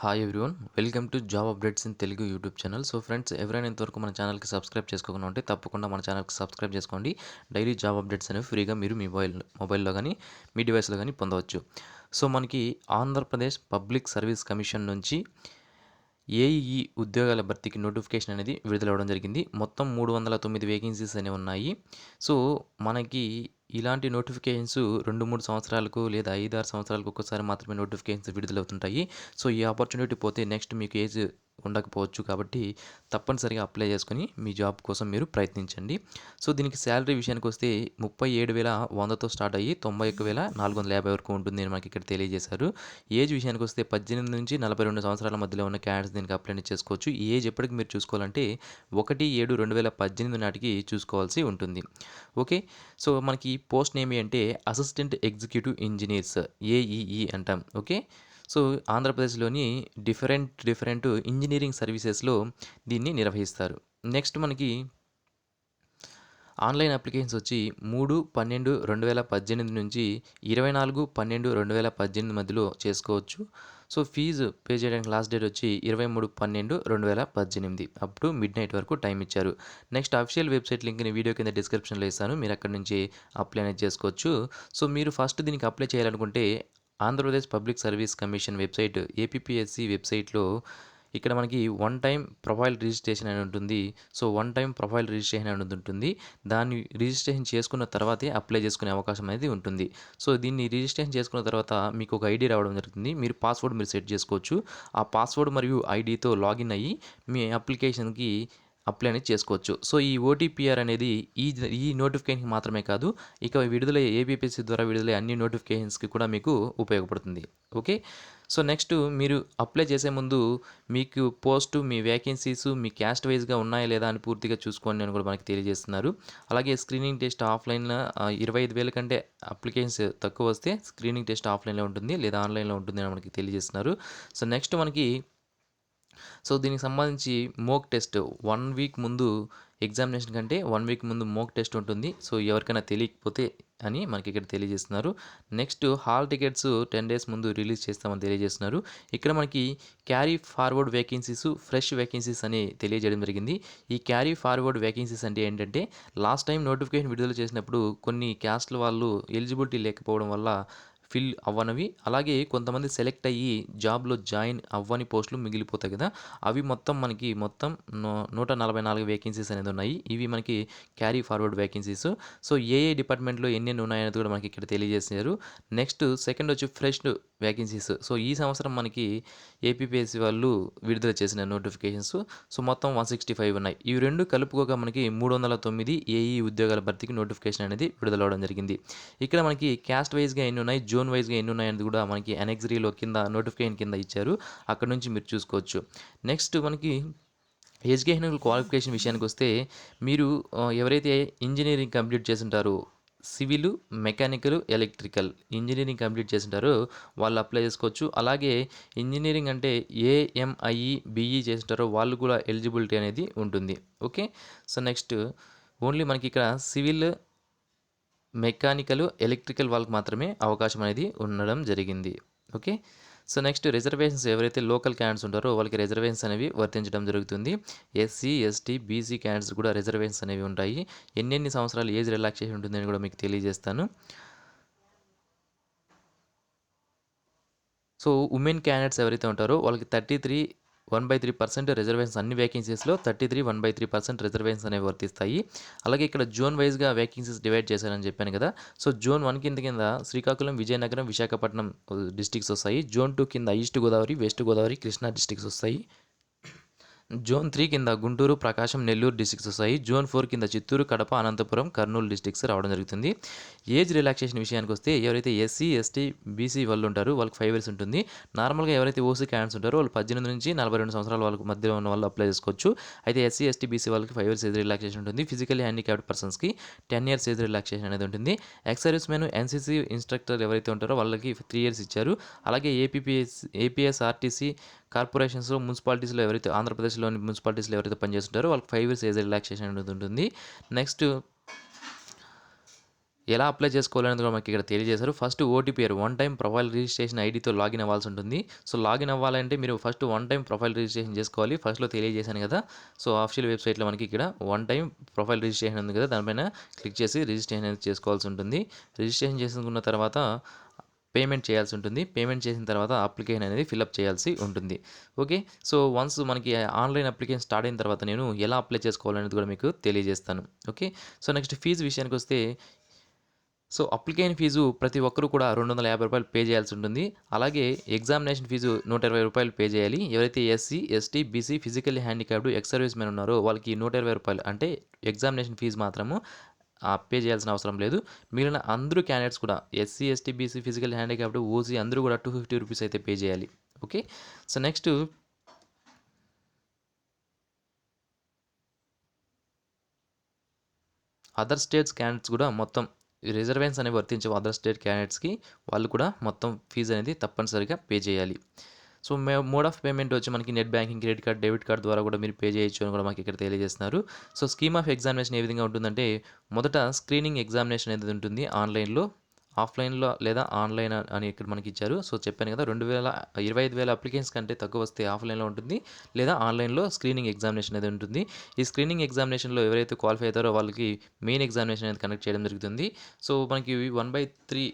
Hi everyone, welcome to job updates in Telugu YouTube channel. So friends, ఎవరైనా ఇంతవరకు మన ఛానల్కి సబ్స్క్రైబ్ చేసుకోకుండా ఉంటే తప్పకుండా మన ఛానల్కి సబ్స్క్రైబ్ చేసుకోండి. డైలీ జాబ్ అప్డేట్స్ అనేవి ఫ్రీగా మీరు మీ మొబైల్లో కానీ మీ డివైస్లో కానీ పొందవచ్చు. సో మనకి ఆంధ్రప్రదేశ్ పబ్లిక్ సర్వీస్ కమిషన్ నుంచి ఏఈఈ ఉద్యోగాల భర్తీకి నోటిఫికేషన్ అనేది విడుదలవ్వడం జరిగింది. మొత్తం 309 వేకెన్సీస్ అనేవి ఉన్నాయి. సో మనకి ఇలాంటి నోటిఫికేషన్స్ 2-3 సంవత్సరాలకు లేదా 5-6 సంవత్సరాలకు ఒక్కసారి మాత్రమే నోటిఫికేషన్స్ విడుదలవుతుంటాయి. సో ఈ ఆపర్చునిటీ పోతే నెక్స్ట్ మీకు ఏజ్ ఉండకపోవచ్చు, కాబట్టి తప్పనిసరిగా అప్లై చేసుకొని మీ జాబ్ కోసం మీరు ప్రయత్నించండి. సో దీనికి శాలరీ విషయానికి వస్తే 37,100తో స్టార్ట్ అయ్యి 91,450 వరకు ఉంటుంది అని మనకి ఇక్కడ తెలియజేశారు. ఏజ్ విషయానికి వస్తే 18 నుంచి 42 సంవత్సరాల మధ్యలో ఉన్న క్యాండిడేట్స్ దీనికి అప్లై చేసుకోవచ్చు. ఈ ఏజ్ ఎప్పటికి మీరు చూసుకోవాలంటే 1/7/2018 నాటికి చూసుకోవాల్సి ఉంటుంది. ఓకే. సో మనకి పోస్ట్ నేమ్ అంటే అసిస్టెంట్ ఎగ్జిక్యూటివ్ ఇంజనీర్స్, ఏఈఈ అంటాం. ఓకే. సో ఆంధ్రప్రదేశ్లోని డిఫరెంట్ ఇంజనీరింగ్ సర్వీసెస్లో దీన్ని నిర్వహిస్తారు. నెక్స్ట్ మనకి ఆన్లైన్ అప్లికేషన్స్ వచ్చి 3/12/2018 నుంచి 24/12/2018 మధ్యలో చేసుకోవచ్చు. సో ఫీజు పే చేయడానికి లాస్ట్ డేట్ వచ్చి 23/12/2018 అప్ టు మిడ్ నైట్ వరకు టైం ఇచ్చారు. నెక్స్ట్ అఫీషియల్ వెబ్సైట్ లింక్ని వీడియో కింద డిస్క్రిప్షన్లో ఇస్తాను, మీరు అక్కడ నుంచి అప్లై అనేది చేసుకోవచ్చు. సో మీరు ఫస్ట్ దీనికి అప్లై చేయాలనుకుంటే Andhra Pradesh public service commission website APPSC వెబ్సైట్లో ఇక్కడ మనకి వన్ టైం ప్రొఫైల్ రిజిస్ట్రేషన్ అని ఉంటుంది. So one time profile registration అనేది ఉంటుంది. దాన్ని రిజిస్ట్రేషన్ చేసుకున్న తర్వాతే అప్లై చేసుకునే అవకాశం అనేది ఉంటుంది. సో దీన్ని రిజిస్ట్రేషన్ చేసుకున్న తర్వాత మీకు ఒక ఐడి రావడం జరుగుతుంది. మీరు పాస్వర్డ్ మీరు సెట్ చేసుకోవచ్చు. ఆ పాస్వర్డ్ మరియు ఐడితో లాగిన్ అయ్యి మీ అప్లికేషన్కి అప్లై అనేది చేసుకోవచ్చు. సో ఈ ఓటీపీఆర్ అనేది ఈ నోటిఫికేషన్కి మాత్రమే కాదు, ఇక విడుదలయ్యే ఏపీపీఎస్సీ ద్వారా విడుదలయ్యే అన్ని నోటిఫికేషన్స్కి కూడా మీకు ఉపయోగపడుతుంది. ఓకే. సో నెక్స్ట్ మీరు అప్లై చేసే ముందు మీకు పోస్టు, మీ వేకెన్సీస్ మీ క్యాస్ట్ వైజ్గా ఉన్నాయా లేదా అని పూర్తిగా చూసుకోండి అని కూడా మనకి తెలియజేస్తున్నారు. అలాగే స్క్రీనింగ్ టెస్ట్ ఆఫ్లైన్లో 25,000 కంటే అప్లికేషన్స్ తక్కువ వస్తే స్క్రీనింగ్ టెస్ట్ ఆఫ్లైన్లో ఉంటుంది లేదా ఆన్లైన్లో ఉంటుంది అని మనకి తెలియజేస్తున్నారు. సో నెక్స్ట్ మనకి దీనికి సంబంధించి మోక్ టెస్ట్ 1 వీక్ ముందు ఎగ్జామినేషన్ కంటే 1 వీక్ ముందు మోక్ టెస్ట్ ఉంటుంది. సో ఎవరికైనా తెలియకపోతే అని మనకి ఇక్కడ తెలియజేస్తున్నారు. నెక్స్ట్ హాల్ టికెట్స్ 10 డేస్ ముందు రిలీజ్ చేస్తామని తెలియజేస్తున్నారు. ఇక్కడ మనకి carry forward vacancies, fresh vacancies అని తెలియజేయడం జరిగింది. ఈ క్యారీ ఫార్వర్డ్ వేకెన్సీస్ అంటే ఏంటంటే లాస్ట్ టైం నోటిఫికేషన్ విడుదల చేసినప్పుడు కొన్ని క్యాస్ట్ల వాళ్ళు ఎలిజిబిలిటీ లేకపోవడం వల్ల ఫిల్ అవ్వనవి, అలాగే కొంతమంది సెలెక్ట్ అయ్యి జాబ్లో జాయిన్ అవ్వని పోస్టులు మిగిలిపోతాయి కదా, అవి మొత్తం 144 వేకెన్సీస్ అనేది ఉన్నాయి. ఇవి మనకి క్యారీ ఫార్వర్డ్ వేకెన్సీస్. సో ఏ డిపార్ట్మెంట్లో ఎన్నెన్ని ఉన్నాయనేది కూడా మనకి ఇక్కడ తెలియజేశారు. నెక్స్ట్ సెకండ్ వచ్చి ఫ్రెష్ వేకెన్సీస్. సో ఈ సంవత్సరం మనకి ఏపీపీఎస్సీ వాళ్ళు విడుదల చేసిన నోటిఫికేషన్స్ సో మొత్తం 165 ఉన్నాయి. ఇవి రెండు కలుపుకోగా మనకి 309 ఏఈ ఉద్యోగాల భర్తీకి నోటిఫికేషన్ అనేది విడుదలవడం జరిగింది. ఇక్కడ మనకి క్యాస్ట్ వైజ్గా ఎన్ని ఉన్నాయి, జోన్ వైజ్గా ఎన్ని ఉన్నాయి అనేది కూడా మనకి అనెక్సరీలో కింద నోటిఫికేషన్ కింద ఇచ్చారు, అక్కడ నుంచి మీరు చూసుకోవచ్చు. నెక్స్ట్ మనకి ఎడ్యుకేషనల్ క్వాలిఫికేషన్ విషయానికి వస్తే మీరు ఎవరైతే ఇంజనీరింగ్ కంప్లీట్ చేస్తుంటారో civil, mechanical, electrical engineering complete చేస్తుంటారో వాళ్ళు అప్లై చేసుకోవచ్చు. అలాగే ఇంజనీరింగ్ అంటే ఏఎంఐఈ బీఈ చేస్తుంటారో వాళ్ళు కూడా ఎలిజిబిలిటీ అనేది ఉంటుంది. ఓకే. సో నెక్స్ట్ ఓన్లీ మనకి ఇక్కడ సివిల్, మెకానికల్, ఎలక్ట్రికల్ వాళ్ళకి మాత్రమే అవకాశం అనేది ఉండడం జరిగింది. ఓకే. సో నెక్స్ట్ రిజర్వేషన్స్ ఎవరైతే లోకల్ క్యాండిడేట్స్ ఉంటారో వాళ్ళకి రిజర్వేషన్స్ అనేవి వర్తించడం జరుగుతుంది. ఎస్సీ, ఎస్టీ, బీసీ క్యాండిడేట్స్ కూడా రిజర్వేషన్స్ అనేవి ఉంటాయి. ఎన్ని సంవత్సరాలు ఏజ్ రిలాక్సేషన్ ఉంటుందని కూడా మీకు తెలియజేస్తాను. సో ఉమెన్ క్యాండిడేట్స్ ఎవరైతే ఉంటారో వాళ్ళకి 1/3% రిజర్వేషన్స్ అన్ని వేకెన్సీస్లో 1/3% రిజర్వేషన్స్ అనేవి వర్తిస్తాయి. అలాగే ఇక్కడ జోన్ వైజ్గా వేకెన్సీస్ డివైడ్ చేశారని చెప్పాను కదా. సో జోన్ 1 కింద శ్రీకాకుళం, విజయనగరం, విశాఖపట్నం డిస్ట్రిక్ట్స్ వస్తాయి. జోన్ 2 కింద east Godavari, west Godavari, Krishna districts వస్తాయి. జోన్ 3 కింద గుంటూరు, ప్రకాశం, నెల్లూరు డిస్ట్రిక్ట్స్ వస్తాయి. జోన్ 4 కింద చిత్తూరు, కడప, అనంతపురం, కర్నూలు డిస్ట్రిక్ట్స్ రావడం జరుగుతుంది. ఏజ్ రిలాక్సేషన్ విషయానికి వస్తే ఎవరైతే ఎస్సీ, ఎస్టీ, బీసీ వాళ్ళు ఉంటారో వాళ్ళకి 5 ఇయర్స్ ఉంటుంది. నార్మల్గా ఎవరైతే ఓసీ క్యాండిడేట్స్ ఉంటారో వాళ్ళు 18 నుంచి 42 సంవత్సరాల వాళ్ళకి మధ్యలో ఉన్న వాళ్ళు అప్లై చేసుకోవచ్చు. అయితే ఎస్సీ, ఎస్టీ, బీసీ వాళ్ళకి 5 ఇయర్స్ ఏజ్ రిలాక్సేషన్ ఉంటుంది. ఫిజికల్లీ హ్యాండిక్యాప్డ్ పర్సన్స్కి 10 ఇయర్స్ ఏజ్ రిలాక్సేషన్ అనేది ఉంటుంది. Ex service men, NCC instructor ఎవరైతే ఉంటారో వాళ్ళకి 3 ఇయర్స్ ఇచ్చారు. అలాగే ఏపీఎస్ఆర్టీసీ కార్పొరేషన్స్లో, మున్సిపాలిటీస్లో ఎవరైతే ఆంధ్రప్రదేశ్లోని మున్సిపాలిటీస్లో ఎవరైతే పనిచేస్తుంటారో వాళ్ళకి 5 ఇయర్స్ ఏజ్ రిలాక్సేషన్ అనేది ఉంటుంది. నెక్స్ట్ ఎలా అప్లై చేసుకోవాలనేది కూడా మనకి ఇక్కడ తెలియజేశారు. First OTP one time profile registration ఐడీతో లాగిన్ అవ్వాల్సి ఉంటుంది. సో లాగిన్ అవ్వాలంటే మీరు first one time profile registration చేసుకోవాలి. ఫస్ట్‌లో తెలియజేశాను కదా! సో ఆఫిషియల్ వెబ్‌సైట్‌లో మనకి ఇక్కడ వన్ టైమ్ ప్రొఫైల్ రిజిస్ట్రేషన్ ఉంది కదా! దానిపైన క్లిక్ చేసి రిజిస్ట్రేషన్ అనేది చేసుకోవాల్సి ఉంటుంది. రిజిస్ట్రేషన్ చేసుకున్న తర్వాత పేమెంట్ చేయాల్సి ఉంటుంది. పేమెంట్ చేసిన తర్వాత అప్లికేషన్ అనేది ఫిల్అప్ చేయాల్సి ఉంటుంది. ఓకే. సో వన్స్ మనకి ఆన్‌లైన్ అప్లికేషన్ స్టార్ట్ అయిన తర్వాత నేను ఎలా అప్లై చేసుకోవాలనేది కూడా మీకు తెలియజేస్తాను. ఓకే. సో నెక్స్ట్ ఫీజు విషయానికొస్తే సో అప్లికేషన్ ఫీజు ప్రతి ఒక్కరు కూడా రూ. 250 పే చేయాల్సి ఉంటుంది. అలాగే ఎగ్జామినేషన్ ఫీజు రూ. 120 పే చేయాలి. ఎవరైతే SC, ST, BC, physically handicapped, X service men ఉన్నారో వాళ్ళకి రూ. 120 అంటే ఎగ్జామినేషన్ ఫీజు మాత్రము పే చేయాల్సిన అవసరం లేదు. మిగిలిన అందరూ క్యాండిడేట్స్ కూడా SC, ST, BC, physical handicapped, OC అందరూ కూడా రూ. 250 అయితే పే చేయాలి. Okay. So next other states candidates కూడా మొత్తం రిజర్వేషన్స్ అనేవి వర్తించవు అదర్ స్టేట్ క్యాండిడేట్స్‌కి. వాళ్ళు కూడా మొత్తం ఫీజు అనేది తప్పనిసరిగా పే చేయాలి. సో మోడ్ ఆఫ్ పేమెంట్ వచ్చి మనకి net banking, credit card, debit card ద్వారా కూడా మీరు పే చేయొచ్చు అని కూడా మనకి ఇక్కడ తెలియజేస్తున్నారు. సో స్కీమ్ ఆఫ్ ఎగ్జామినేషన్ ఏ విధంగా ఉంటుందంటే మొదట స్క్రీనింగ్ ఎగ్జామినేషన్ అనేది ఉంటుంది ఆన్‌లైన్‌లో. ఆఫ్‌లైన్‌లో లేదా ఆన్‌లైన్ అని ఇక్కడ మనకి ఇచ్చారు. సో చెప్పాను కదా 25,000 అప్లికెంట్స్ కంటే తక్కువ వస్తే ఆఫ్‌లైన్‌లో ఉంటుంది. లేదా ఆన్‌లైన్‌లో స్క్రీనింగ్ ఎగ్జామినేషన్ అనేది ఉంటుంది. ఈ స్క్రీనింగ్ ఎగ్జామినేషన్‌లో ఎవరైతే క్వాలిఫై అవుతారో వాళ్ళకి మెయిన్ ఎగ్జామినేషన్ అనేది కండక్ట్ చేయడం జరుగుతుంది. సో మనకి 1/3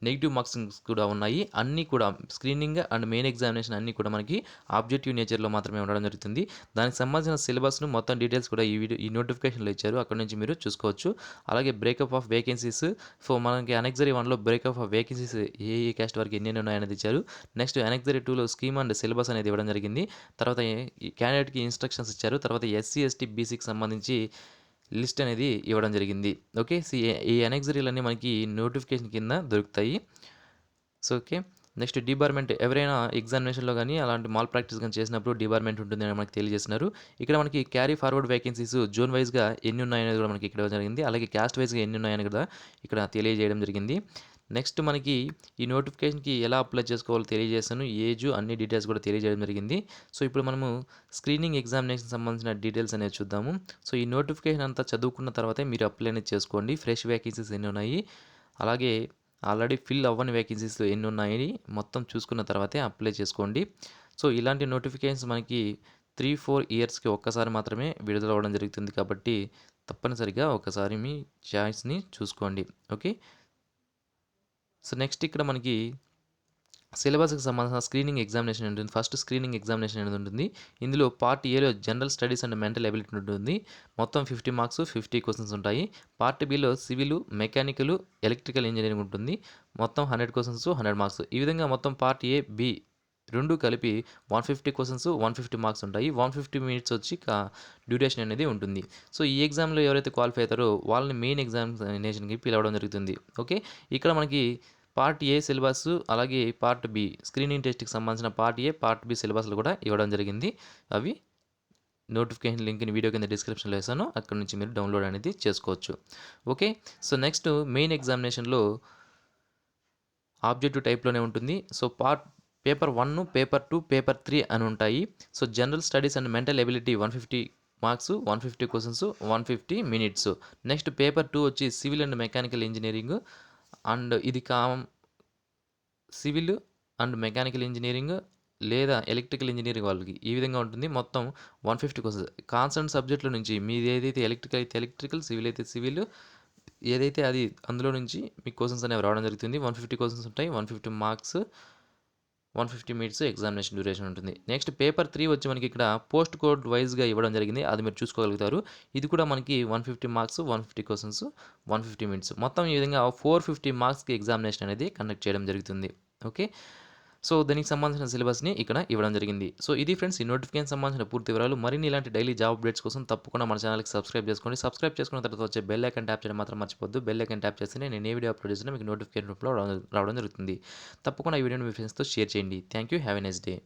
నెగెటివ్ మార్క్సింగ్స్ కూడా ఉన్నాయి. అన్నీ కూడా స్క్రీనింగ్ అండ్ మెయిన్ ఎగ్జామినేషన్ అన్నీ కూడా మనకి ఆబ్జెక్టివ్ నేచర్‌లో మాత్రమే ఉండడం జరుగుతుంది. దానికి సంబంధించిన సిలబస్‌ను మొత్తం డీటెయిల్స్ కూడా ఈ నోటిఫికేషన్‌లో ఇచ్చారు. అక్కడి నుంచి మీరు చూసుకోవచ్చు. అలాగే బ్రేకప్ ఆఫ్ వేకెన్సీస్ మనకి అనెక్సరీ 1లో బ్రేకప్ ఆఫ్ వేకెన్సీస్ ఏ క్యాస్ట్ వరకు ఎన్నెన్ని ఉన్నాయనేది ఇచ్చారు. నెక్స్ట్ అనెక్సరీ 2లో స్కీమ్ అండ్ సిలబస్ అనేది ఇవ్వడం జరిగింది. తర్వాత ఈ క్యాండిడేట్‌కి ఇన్‌స్ట్రక్షన్స్ ఇచ్చారు. తర్వాత ఎస్సీ, ఎస్టీ, బీసీకి సంబంధించి లిస్ట్ అనేది ఇవ్వడం జరిగింది. ఓకే. ఈ అనెక్సరీలన్నీ మనకి నోటిఫికేషన్ కింద దొరుకుతాయి. So okay. నెక్స్ట్ డిబార్మెంట్ ఎవరైనా ఎగ్జామినేషన్‌లో గాని అలాంటి మాల్ ప్రాక్టీస్ గాని చేసినప్పుడు డిబార్మెంట్ ఉంటుందని మనకు తెలియజేస్తున్నారు. ఇక్కడ మనకి క్యారీ ఫార్వర్డ్ వేకెన్సీస్ జోన్ వైస్‌గా ఎన్ని ఉన్నాయనేది కూడా మనకి ఇక్కడ జరిగింది. అలాగే క్యాస్ట్ వైస్‌గా ఎన్ని ఉన్నాయని కూడా ఇక్కడ తెలియజేయడం జరిగింది. నెక్స్ట్ మనకి ఈ నోటిఫికేషన్‌కి ఎలా అప్లై చేసుకోవాలో తెలియజేశాను. ఏజ్ అన్ని డీటెయిల్స్ కూడా తెలియజేయడం జరిగింది. సో ఇప్పుడు మనము స్క్రీనింగ్ ఎగ్జామినేషన్‌కి సంబంధించిన డీటెయిల్స్ అనేవి చూద్దాము. సో ఈ నోటిఫికేషన్ అంతా చదువుకున్న తర్వాతే మీరు అప్లై అనేది చేసుకోండి. ఫ్రెష్ వేకెన్సీస్ ఎన్ని ఉన్నాయి, అలాగే ఆల్రెడీ ఫిల్ అవ్వని వేకెన్సీస్ ఎన్ని ఉన్నాయి మొత్తం చూసుకున్న తర్వాతే అప్లై చేసుకోండి. సో ఇలాంటి నోటిఫికేషన్స్ మనకి 3, 4 ఇయర్స్‌కి ఒక్కసారి మాత్రమే విడుదల అవ్వడం జరుగుతుంది కాబట్టి తప్పనిసరిగా ఒకసారి మీ చాయిస్‌ని చూసుకోండి. ఓకే. సో నెక్స్ట్ ఇక్కడ మనకి సిలబస్‌కి సంబంధించిన స్క్రీనింగ్ ఎగ్జామినేషన్ ఉంటుంది. ఫస్ట్ స్క్రీనింగ్ ఎగ్జామినేషన్ అనేది ఉంటుంది. ఇందులో పార్ట్ ఏలో general studies and mental ability ఉంటుంది. మొత్తం 50 మార్క్స్, 50 క్వెషన్స్ ఉంటాయి. Part below civil, mechanical, electrical engineering ఉంటుంది. మొత్తం 100 క్వెషన్స్, 100 మార్క్స్. ఈ విధంగా మొత్తం పార్ట్ ఏ, బి 2 కలిపి 150 క్వెషన్స్, 150 మార్క్స్ ఉంటాయి. 150 మినిట్స్ వచ్చి డ్యూరేషన్ అనేది ఉంటుంది. సో ఈ ఎగ్జామ్‌లో ఎవరైతే క్వాలిఫై అవుతారో వాళ్ళని మెయిన్ ఎగ్జామినేషన్‌కి పిలవడం జరుగుతుంది. ఓకే. ఇక్కడ మనకి పార్ట్ ఏ సిలబస్ అలాగే పార్ట్ బి స్క్రీనింగ్ టెస్ట్‌కి సంబంధించిన పార్ట్ ఏ, పార్ట్ బి సిలబస్‌లు కూడా ఇవ్వడం జరిగింది. అవి నోటిఫికేషన్ లింక్‌ని వీడియో కింద డిస్క్రిప్షన్‌లో వేసాను. అక్కడి నుంచి మీరు డౌన్‌లోడ్ అనేది చేసుకోవచ్చు. ఓకే. సో నెక్స్ట్ మెయిన్ ఎగ్జామినేషన్‌లో ఆబ్జెక్టివ్ టైప్‌లోనే ఉంటుంది. సో పేపర్ 1, పేపర్ 2, పేపర్ 3 అని ఉంటాయి. So general studies and mental ability 150 marks, 150 questions, 150 minutes. Next paper 2 వచ్చి civil and mechanical engineering and ఇది సివిల్ అండ్ మెకానికల్ ఇంజినీరింగ్ లేదా ఎలక్ట్రికల్ ఇంజినీరింగ్ వాళ్ళకి ఈ విధంగా ఉంటుంది. మొత్తం 150 క్వెషన్స్. కాన్సర్న్ సబ్జెక్ట్‌లో నుంచి మీది ఏదైతే ఎలక్ట్రికల్ అయితే ఎలక్ట్రికల్, సివిల్ అయితే సివిల్ ఏదైతే అది అందులో నుంచి మీకు క్వెషన్స్ అనేవి రావడం జరుగుతుంది. 150 క్వెషన్స్ ఉంటాయి. 150 మార్క్స్, 150 మినిట్స్ ఎగ్జామినేషన్ డ్యూరేషన్ ఉంటుంది. నెక్స్ట్ పేపర్ 3 వచ్చి మనకి ఇక్కడ పోస్ట్ కోడ్ వైస్‌గా ఇవ్వడం జరిగింది. అది మీరు చూసుకోగలుగుతారు. ఇది కూడా మనకి 150 మార్క్స్, 150 క్వెషన్స్, 150 మినిట్స్. మొత్తం ఈ విధంగా 450 మార్క్స్‌కి ఎగ్జామినేషన్ అనేది కండక్ట్ చేయడం జరుగుతుంది. ఓకే. సో దానికి సంబంధించిన సిలబస్‌ని ఇక్కడ ఇవ్వడం జరిగింది. సో ఇది ఫ్రెండ్స్ ఈ నోటిఫికేషన్ సంబంధించిన పూర్తి వివరాలు. మరిన్ని ఇలాంటి డైలీ జాబ్ అప్డేట్స్ కోసం తప్పకుండా మన ఛానల్‌కి సబ్స్క్రైబ్ చేసుకోండి. సబ్స్క్రైబ్ చేసుకున్న తర్వాత వచ్చే బెల్ ఐకాన్ ట్యాప్ చేయడం మాత్రం మర్చిపోవద్దు. బెల్ ఐకాన్ ట్యాప్ చేస్తేనే నేను ఏ వీడియో అప్లోడ్ చేసినా మీకు నోటిఫికేషన్ రూపంలో రావడం జరుగుతుంది. తప్పకుండా ఈ వీడియోని మీ ఫ్రెండ్స్‌తో షేర్ చేయండి. Thank you. Have a nice day.